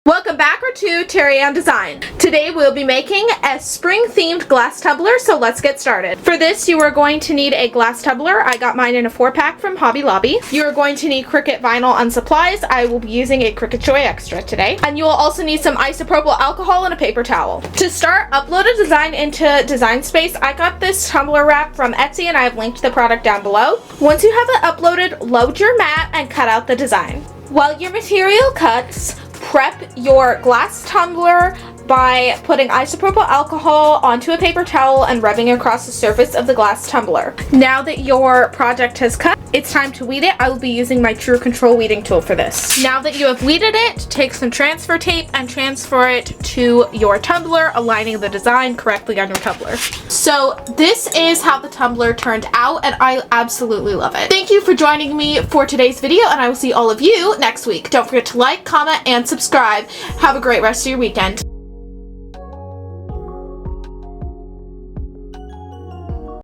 Welcome back to Terry on Design. Today we'll be making a spring themed glass tumbler, so let's get started. For this you are going to need a glass tumbler. I got mine in a 4-pack from Hobby Lobby. You are going to need Cricut vinyl and supplies. I will be using a Cricut Joy Extra today. And you will also need some isopropyl alcohol and a paper towel. To start, upload a design into Design Space. I got this tumbler wrap from Etsy and I have linked the product down below. Once you have it uploaded, load your mat and cut out the design. While your material cuts, prep your glass tumbler by putting isopropyl alcohol onto a paper towel and rubbing across the surface of the glass tumbler. Now that your project has cut, it's time to weed it. I will be using my True Control weeding tool for this. Now that you have weeded it, take some transfer tape and transfer it to your tumbler, aligning the design correctly on your tumbler. So this is how the tumbler turned out, and I absolutely love it. Thank you for joining me for today's video, and I will see all of you next week. Don't forget to like, comment, and subscribe. Have a great rest of your weekend.